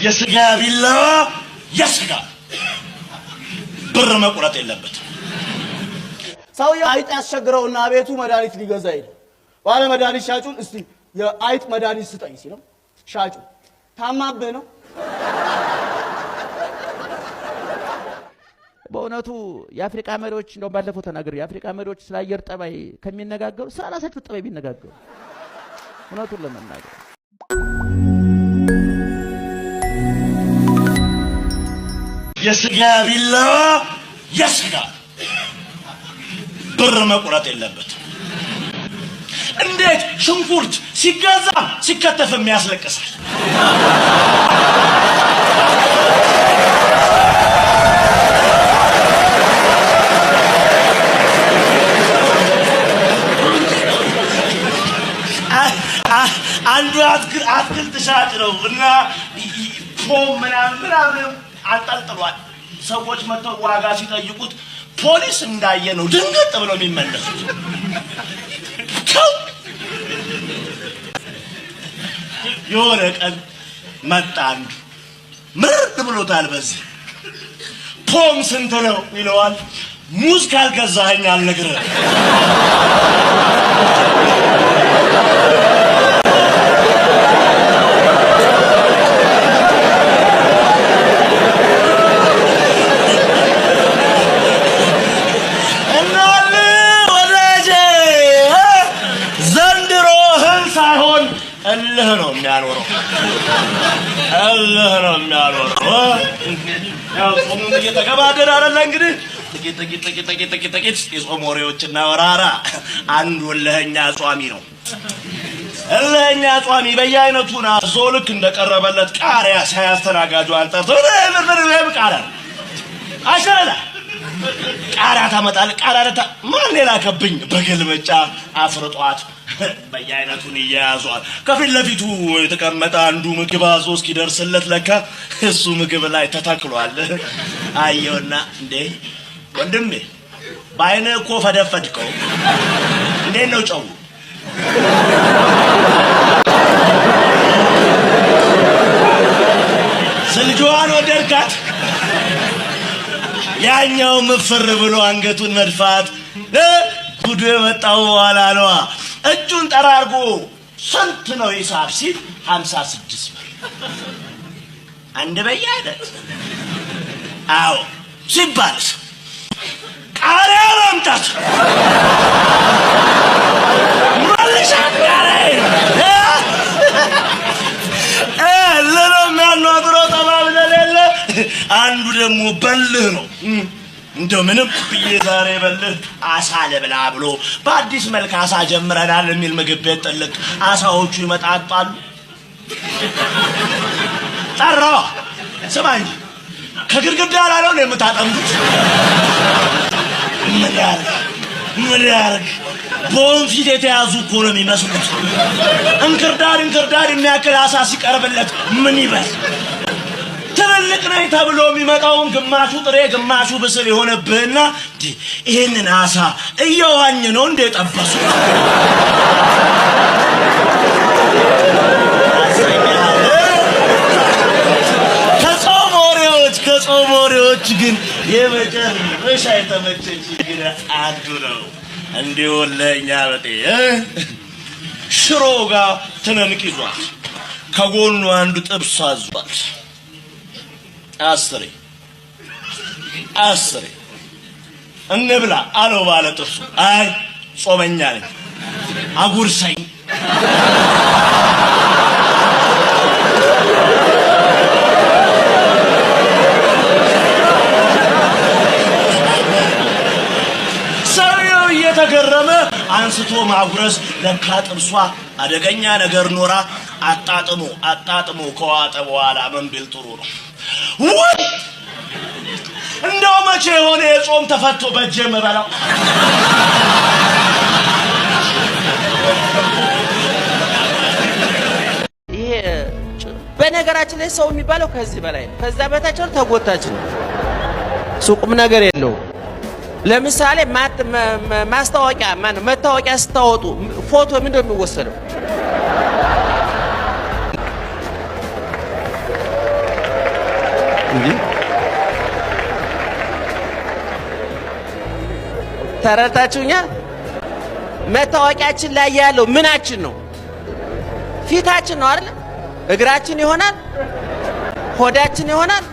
የስጋ ቢላዋ የስጋ ብር መቁረጥ የለበትም። ሰውዬው አይጥ ያስቸግረውና ቤቱ መድኃኒት ሊገዛ ሄደ። ባለ መድኃኒት ሻጩን እስቲ የአይጥ መድኃኒት ስጠኝ ሲለው ሻጩ ታማብህ ነው። በእውነቱ የአፍሪካ መሪዎች እንደው ባለፈው ተናገር የአፍሪካ መሪዎች ስለ አየር ጠባይ ከሚነጋገሩ ሰላሳቸው ጠባይ ቢነጋገሩ እውነቱን ለመናገር የስጋ ቢላዋ የስጋ ብር መቁረጥ የለበትም። እንዴት ሽንኩርት ሲገዛ ሲከተፍም ያስለቅሳል። አንዱ አትክልት ሻጭ ነው እና ፖም ምናምን አንጠልጥሏል። ሰዎች መጥተው ዋጋ ሲጠይቁት ፖሊስ እንዳየ ነው ድንገት ብለው የሚመለሱት። የሆነ ቀን መጣ አንዱ ምርጥ ብሎታል። በዚህ ፖም ስንት ነው ይለዋል። ሙዝ ካልገዛኸኝ አልነግርህም። እልህ ነው የሚያኖረው። ያው ጾሙም እየተገባደደ አይደለ እንግዲህ ጥቂት የጾም ወሬዎችና ወራራ። አንዱ እልህኛ ጿሚ ነው። እልህኛ ጿሚ በየአይነቱና ዞ ልክ እንደቀረበለት ቃሪያ ሳያስተናጋጁ አንጠርቶ ቃሪያ አሸረላ ቃሪያ ታመጣል። ቃሪያ ማን ሌላ ከብኝ በግልምጫ አፍርጧት በየአይነቱን እያያዟል። ከፊት ለፊቱ የተቀመጠ አንዱ ምግብ አዞ እስኪደርስለት ለካ እሱ ምግብ ላይ ተተክሏል። አየውና እንዴ ወንድሜ በአይነ እኮ ፈደፈድከው እንዴት ነው ጨው? ስልጇን ወደድካት? ያኛው ምፍር ብሎ አንገቱን መድፋት ጉዱ የመጣው በኋላ ነዋ። እጁን ጠራርጎ ስንት ነው ሂሳብ ሲል 56 ብር። አንድ በየአይነት አዎ ሲባልስ ቃሪያ ማምጣት መልሻት ቃሪያ ለነው የሚያኗግረው ጠባብ ለሌለ አንዱ ደግሞ በልህ ነው። እንደው ምንም ብዬ ዛሬ በልህ አሳ ለብላ ብሎ በአዲስ መልክ አሳ ጀምረናል የሚል ምግብ ቤት ጥልቅ አሳዎቹ ይመጣጣሉ። ጠራው ስማኝ ከግድግዳ ላይ ነው የምታጠምዱት? ምን ያርግ በወንፊት የተያዙ እኮ ነው የሚመስሉት። እንክርዳድ የሚያክል አሳ ሲቀርብለት ምን ይበል? ትልልቅ ነኝ ተብሎ የሚመጣውን ግማሹ ጥሬ ግማሹ ብስል የሆነብህና ይሄንን አሳ እየዋኝ ነው እንደ ጠበሱ። ከጾም ወሬዎች ግን የመጨረሻ የተመቸኝ ግን አንዱ ነው። እንዲሁ ለእኛ በጤ ሽሮ ጋር ትንንቅ ይዟል። ከጎኑ አንዱ ጥብስ አዟል። አስሬ እንብላ አለው ባለ ጥብሱ። አይ ጾመኛ ነኝ አጉርሰኝ። ሰውየው እየተገረመ አንስቶ ማጉረስ ለካ ጥብሷ አደገኛ ነገር ኖራ አጣጥሞ ከዋጠ በኋላ ምን ቢል ጥሩ ነው? ወይ እንደው መቼ የሆነ የጾም ተፈቶ በእጄ መበላው። ይሄ በነገራችን ላይ ሰው የሚባለው ከዚህ በላይ ነው። ከዛ በታች ነው ተጎታች ነው። ሱቁም ነገር የለውም። ለምሳሌ ማስታወቂያ መታወቂያ ስታወጡ ፎቶ ምንድነው የሚወሰደው? እንዴ ተረታችሁኛል? መታወቂያችን ላይ ያለው ምናችን ነው? ፊታችን ነው አይደል? እግራችን ይሆናል? ሆዳችን ይሆናል?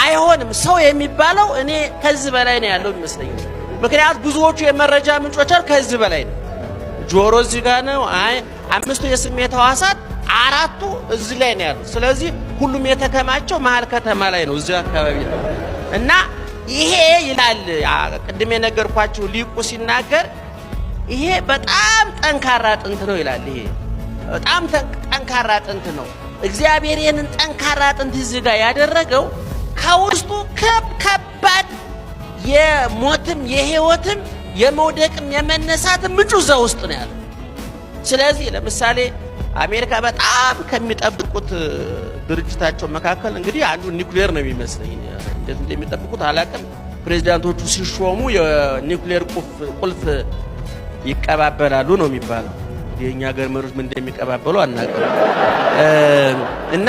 አይሆንም። ሰው የሚባለው እኔ ከዚህ በላይ ነው ያለው ይመስለኛል። ምክንያቱም ብዙዎቹ የመረጃ ምንጮች ከዚህ በላይ ነው። ጆሮ እዚህ ጋር ነው። አምስቱ የስሜት ሕዋሳት አራቱ እዚህ ላይ ነው ያሉት። ስለዚህ ሁሉም የተከማቸው መሀል ከተማ ላይ ነው፣ እዚህ አካባቢ ነው። እና ይሄ ይላል ቅድም የነገርኳችሁ ሊቁ ሲናገር ይሄ በጣም ጠንካራ አጥንት ነው ይላል። ይሄ በጣም ጠንካራ አጥንት ነው። እግዚአብሔር ይህንን ጠንካራ አጥንት እዚህ ጋር ያደረገው ከውስጡ ከባድ የሞትም የህይወትም የመውደቅም የመነሳትም ምንጩ እዛ ውስጥ ነው ያለው። ስለዚህ ለምሳሌ አሜሪካ በጣም ከሚጠብቁት ድርጅታቸው መካከል እንግዲህ አንዱ ኒውክሌር ነው የሚመስለኝ። እንዴት እንደሚጠብቁት አላውቅም። ፕሬዚዳንቶቹ ሲሾሙ የኒውክሌር ቁልፍ ይቀባበላሉ ነው የሚባለው። የኛ ሀገር መሪዎች ምን እንደሚቀባበሉ አናውቅም። እና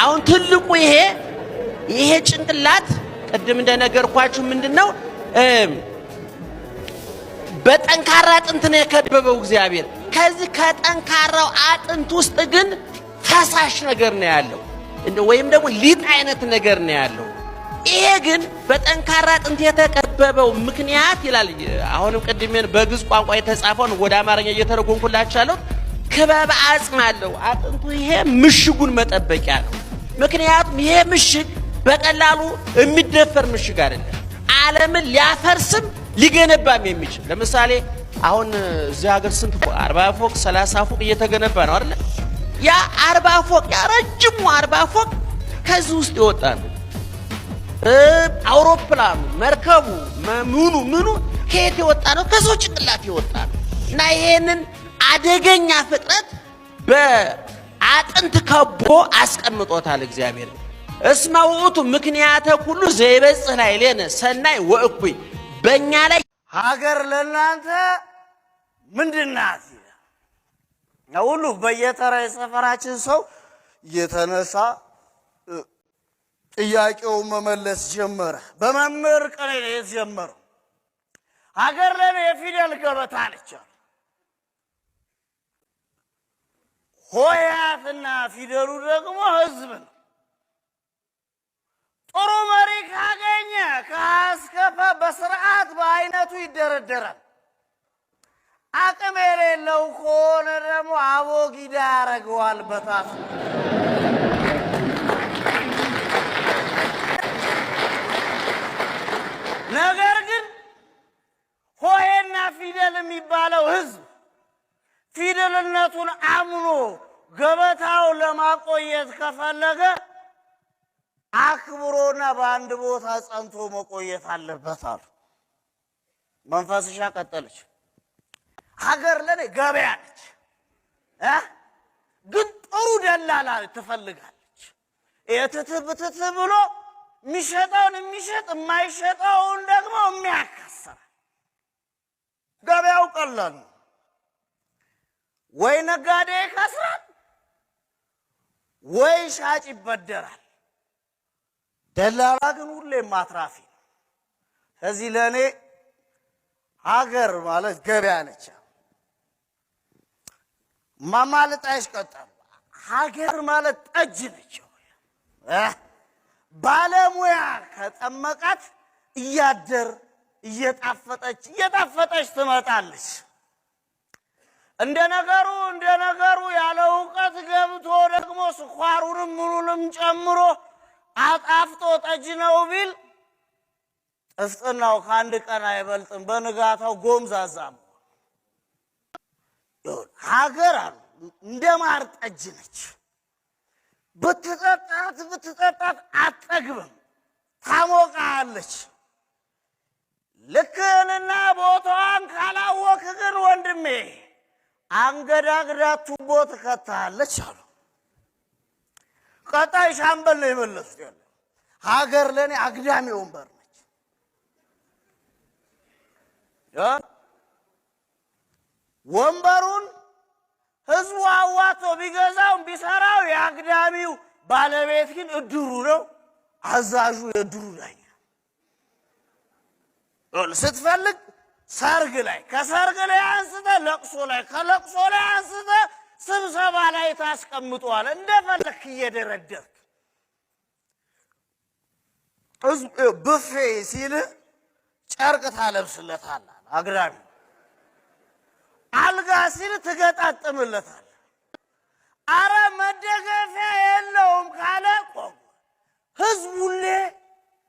አሁን ትልቁ ይሄ ጭንቅላት ቅድም እንደነገርኳችሁ ምንድነው በጠንካራ አጥንት ነው የከበበው እግዚአብሔር። ከዚህ ከጠንካራው አጥንት ውስጥ ግን ፈሳሽ ነገር ነው ያለው፣ ወይም ደግሞ ሊጥ አይነት ነገር ነው ያለው። ይሄ ግን በጠንካራ አጥንት የተከበበው ምክንያት ይላል። አሁንም ቅድሜን በግዕዝ ቋንቋ የተጻፈውን ወደ አማርኛ እየተረጎምኩላችኋለሁ። ክበብ አጽም አለው አጥንቱ። ይሄ ምሽጉን መጠበቂያ ነው። ምክንያቱም ይሄ ምሽግ በቀላሉ የሚደፈር ምሽግ አይደለም። ዓለምን ሊያፈርስም ሊገነባም የሚችል ለምሳሌ አሁን እዚህ ሀገር ስንት 40 ፎቅ 30 ፎቅ እየተገነባ ነው አይደል? ያ 40 ፎቅ ያ ረጅሙ 40 ፎቅ ከዚህ ውስጥ ይወጣ ነው። አውሮፕላኑ፣ መርከቡ፣ ምኑ ከየት ይወጣ ነው? ከሰው ጭንቅላት ይወጣ ነው። እና ይሄንን አደገኛ ፍጥረት በአጥንት ከቦ አስቀምጦታል እግዚአብሔር። እስመ ውእቱ ምክንያተ ኩሉ ዘይበጽሕ ላዕሌነ ሰናይ ወእኩይ። በእኛ ላይ ሀገር ለእናንተ ምንድን ናት? ሁሉ በየተራ የሰፈራችን ሰው እየተነሳ ጥያቄውን መመለስ ጀመረ። በመምህር ቀን የተጀመረው ሀገር ለኔ የፊደል ገበታ ነች። ሆሄያትና ፊደሉ ደግሞ ህዝብ ነው። ጥሩ መሪ ካገኘ ከአስከፈ በስርዓት በአይነቱ ይደረደራል። አቅም የሌለው ከሆነ ደግሞ አቦጊዳ ያደርገዋል በታፍ። ነገር ግን ሆሄና ፊደል የሚባለው ህዝብ ፊደልነቱን አምኖ ገበታውን ለማቆየት ከፈለገ አክብሮና በአንድ ቦታ ጸንቶ መቆየት አለበት አሉ። መንፈስሻ ቀጠለች። ሀገር ለኔ ገበያ ነች፣ ግን ጥሩ ደላላ ትፈልጋለች። የትትብትት ብሎ የሚሸጠውን የሚሸጥ የማይሸጠውን ደግሞ የሚያከስር። ገበያው ቀላል ነው። ወይ ነጋዴ ይከስራል፣ ወይ ሻጭ ይበደራል። ደላላ ግን ሁሌም አትራፊ ነው። ስለዚህ ለእኔ ሀገር ማለት ገበያ ነች። ማማለጣሽ ቀጠሉ። ሀገር ማለት ጠጅ ነች። ባለሙያ ከጠመቃት እያደር እየጣፈጠች ትመጣለች። እንደ ነገሩ ያለ እውቀት ገብቶ ደግሞ ስኳሩንም ምኑንም ጨምሮ አጣፍጦ ጠጅ ነው ቢል ጥፍጥናው ከአንድ ቀን አይበልጥም። በንጋታው ጎምዛዛ ነው። ሀገር አሉ እንደ ማር ጠጅ ነች። ብትጠጣት አትጠግብም፣ ታሞቃለች። ልክህንና ቦታዋን ካላወክ ግን ወንድሜ አንገዳግዳ ቱቦ ትከታለች አሉ። ቀጣይ ሻምበል ነው የመለሱት። ያለ ሀገር ለኔ አግዳሚ ወንበር ነች። ወንበሩን ህዝቡ አዋቶ ቢገዛው ቢሰራው የአግዳሚው ባለቤት ግን እድሩ ነው። አዛዡ የድሩ ዳኛ ስትፈልግ ሰርግ ላይ ከሰርግ ላይ አንስተ ለቅሶ ላይ ከለቅሶ ላይ አንስተ ስብሰባ ላይ ታስቀምጧል እንደፈለክ እየደረደርክ ብፌ ሲል ጨርቅ ታለብስለታለህ አግራሚ አልጋ ሲል ትገጣጥምለታለህ አረ መደገፊያ የለውም ካለ ቆም ህዝቡን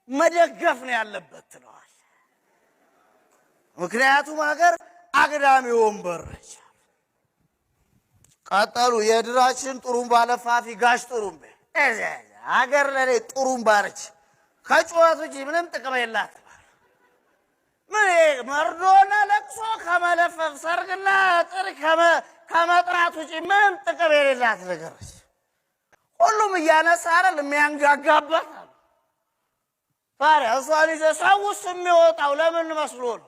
መደገፍ ነው ያለበት ትለዋል ምክንያቱም ሀገር አግዳሚ ወንበር ነች ቀጠሉ የድራችን ጥሩምባ ለፋፊ ጋሽ ጥሩምቤ ሀገር ለኔ ጥሩምባ ነች ከጩኸት ውጪ ምንም ጥቅም የላትም ምን መርዶና ለቅሶ ከመለፈፍ ሰርግና ጥሪ ከመጥራት ውጪ ምንም ጥቅም የሌላት ነገር ነች ሁሉም እያነሳ አይደል የሚያንጋጋበት ታዲያ እሷን ይዘህ ሰውስ የሚወጣው ለምን መስሎ ነው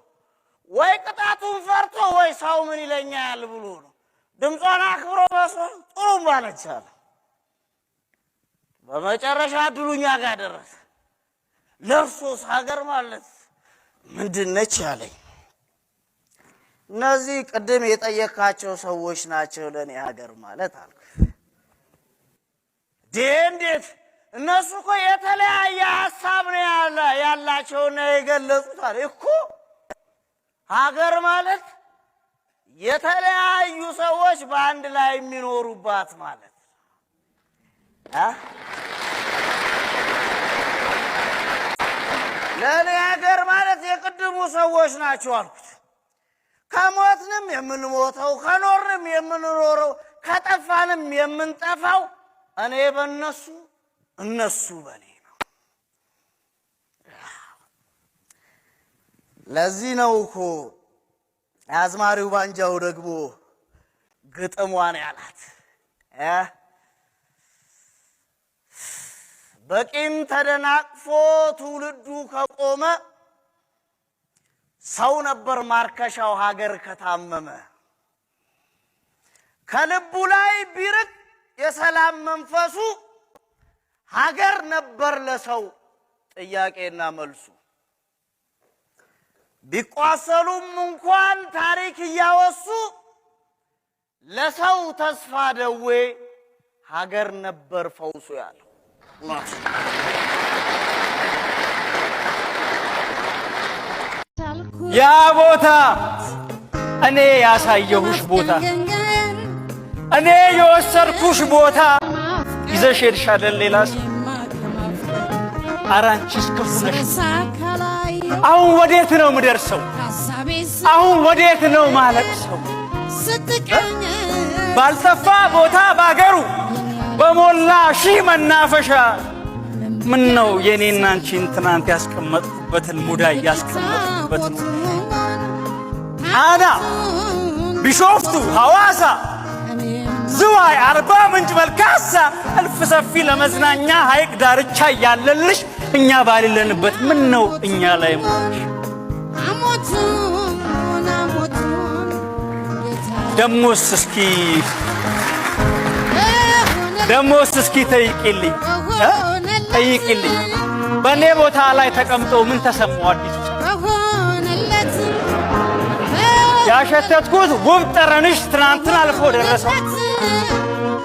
ወይ ቅጣቱን ፈርቶ ወይ ሰው ምን ይለኛል ብሎ ነው ድምጿን አክብሮ መስሎ ጥሩምባ ነች አለ በመጨረሻ ድሉኛ ጋር ደረሰ ለርሶስ ሀገር ማለት ምንድነች አለኝ እነዚህ ቅድም የጠየካቸው ሰዎች ናቸው ለኔ ሀገር ማለት አልኩ እንዴት እነሱ እኮ የተለያየ ሐሳብ ነው ያላቸው ነው የገለጹት እኮ ሀገር ማለት የተለያዩ ሰዎች በአንድ ላይ የሚኖሩባት ማለት ለኔ ሀገር ማለት የቅድሙ ሰዎች ናቸው አልኩት ከሞትንም የምንሞተው ከኖርንም የምንኖረው ከጠፋንም የምንጠፋው እኔ በእነሱ እነሱ በኔ ነው ለዚህ ነው እኮ አዝማሪው ባንጃው ደግሞ ግጥሟን ያላት በቂም ተደናቅፎ ትውልዱ ከቆመ ሰው ነበር ማርከሻው ሀገር ከታመመ ከልቡ ላይ ቢርቅ የሰላም መንፈሱ ሀገር ነበር ለሰው ጥያቄና መልሱ ቢቋሰሉም እንኳን ታሪክ እያወሱ ለሰው ተስፋ ደዌ ሀገር ነበር ፈውሱ ያለው ያ ቦታ እኔ ያሳየሁሽ ቦታ እኔ የወሰድኩሽ ቦታ ይዘሽ ሄድሻል ሌላስ አራንቺስ ክፍነሽ አሁን ወዴት ነው ምደርሰው አሁን ወዴት ነው ማለቅሰው ባልጠፋ ቦታ ባገሩ በሞላ ሺህ መናፈሻ ምን ነው የኔና አንቺን ትናንት ያስቀመጥኩበትን ሙዳይ ያስቀመጥኩበትን አዳ ቢሾፍቱ ሐዋሳ ዝዋይ አርባ ምንጭ መልካሳ እልፍ ሰፊ ለመዝናኛ ሐይቅ ዳርቻ ያለልሽ እኛ ባልለንበት ምን ነው እኛ ላይ ሞሽ ደሞስ እስኪ ጠይቂልኝ በኔ ቦታ ላይ ተቀምጦ ምን ተሰማው አዲሱ ያሸተትኩት ውብ ጠረንሽ ትናንትን አልፎ ደረሰው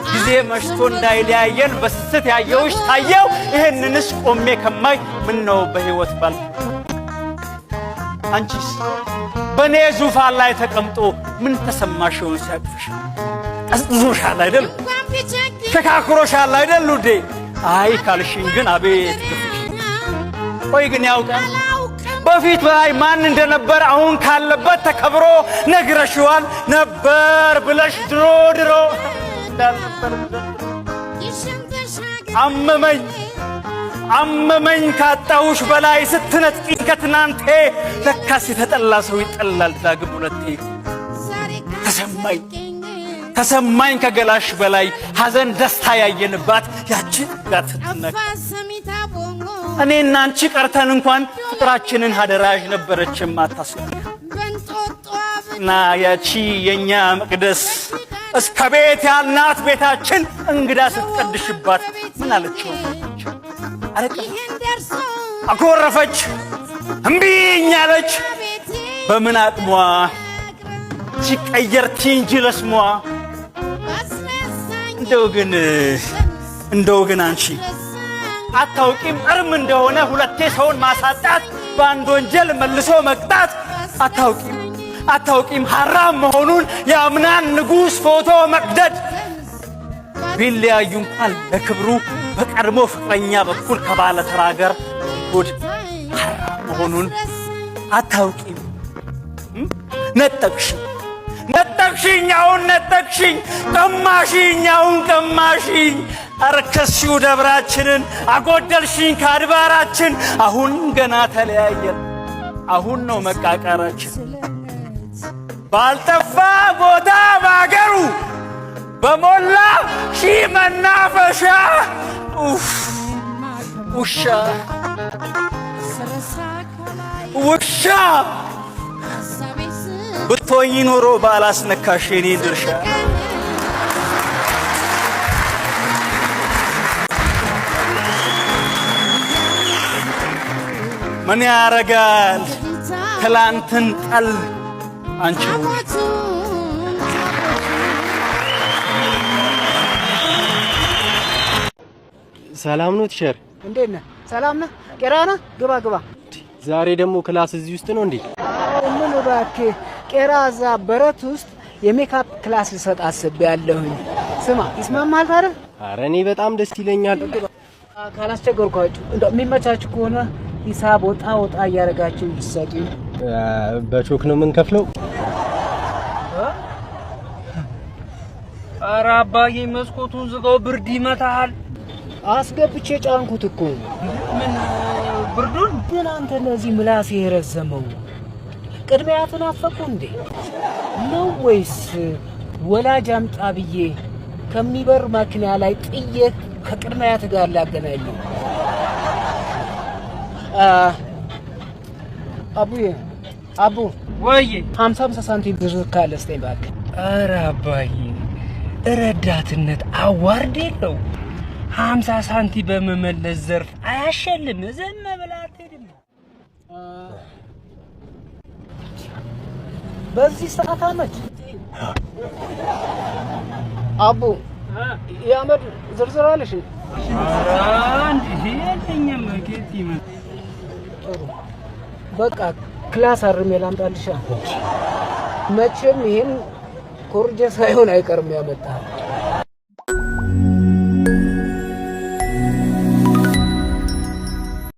ጊዜ መሽቶ እንዳይለያየን በስስት ያየውሽ ታየው ይሄንንስ ቆሜ ከማይ ምን ነው በህይወት ባል አንቺስ በኔ ዙፋን ላይ ተቀምጦ ምን ተሰማሽ ሲያቅፍሽ አዝዞሻል አይደል ተካክሮሻል አይደል ውዴ አይ ካልሽኝ ግን አቤት ግፍሽ ቆይ ግን ያውቃል በፊት ላይ ማን እንደነበር አሁን ካለበት ተከብሮ ነግረሽዋል ነበር ብለሽ ድሮ እንዳልነበር አመመኝ ካጣውሽ በላይ ስትነጥቂኝ ከትናንቴ ለካስ የተጠላ ሰው ይጠላል ዳግም ሁለቴ ተሰማኝ ከገላሽ በላይ ሐዘን ደስታ ያየንባት ያቺ ጋትነክ እኔና አንቺ ቀርተን እንኳን ፍቅራችንን ሀደራጅ ነበረች ማታስቀር እና ያቺ የኛ መቅደስ እስከ ቤት ያልናት ቤታችን እንግዳ ስትቀድሽባት ምን አለችው አኮረፈች እምቢኝ አለች በምን አቅሟ ሲቀየር ትንጂ ለስሟ እንደው ግን አንቺ አታውቂም እርም እንደሆነ ሁለቴ ሰውን ማሳጣት በአንድ ወንጀል መልሶ መቅጣት አታውቂም ሐራም መሆኑን የአምናን ንጉሥ ፎቶ መቅደድ ቢለያዩ እንኳን ለክብሩ በቀድሞ ፍቅረኛ በኩል ከባለ ተራገር ጉድ ሐራም መሆኑን አታውቂም ነጠቅሽኝ ቀማሽኝ አረከስሽው ደብራችንን አጎደልሽኝ ከአድባራችን አሁን ገና ተለያየን አሁን ነው መቃቀራችን ባልጠፋ ቦታ ባገሩ በሞላ ሺህ መናፈሻ ውሻ ብትሆኚ ኖሮ ባላስነካሽ የኔ ድርሻ ምን ያረጋል ትላንትን ጠል አንቺ ሰላም ነው ቲቸር? እንዴት ነህ? ሰላም ነህ? ቄራና ግባ። ዛሬ ደግሞ ክላስ እዚህ ውስጥ ነው እንዴ? ምን እባክህ ቄራ እዛ በረት ውስጥ የሜካፕ ክላስ ልሰጥ አስቤያለሁኝ። ስማ ይስማማል አይደል? ኧረ እኔ በጣም ደስ ይለኛል። ካላስቸገርኳችሁ እንደው የሚመቻችሁ ከሆነ ሂሳብ ወጣ እያደረጋችሁ ልትሰጡ። በቾክ ነው የምንከፍለው? ኧረ አባዬ መስኮቱን ዝጋው፣ ብርድ ይመታሃል። አስገብቼ ጫንኩት እኮ። ምን ብርዱን? ግን አንተ ለዚህ ምላስ የረዘመው ቅድሚያ ተናፈቁ እንዴ ነው ወይስ ወላጅ አምጣ ብዬ ከሚበር ማኪና ላይ ጥዬ ከቅድሚያት ጋር ላገናኝ? አቡ ወይ 50 ሳንቲም ብር ካለ እስቲ እባክህ። ኧረ አባዬ ረዳትነት አዋርድ የለው 50 ሳንቲም በመመለስ ዘርፍ አያሸልም። ዝም ብለህ አትሄድም። በዚህ ሰዓት አመድ አቡ ያመድ ዝርዝር አለሽ? እንዴ የለኝም። ጌት ይመጣ በቃ ክላስ አርሜ ላምጣልሽ። መቼም ይሄን ኮርጀ ሳይሆን አይቀርም ያመጣ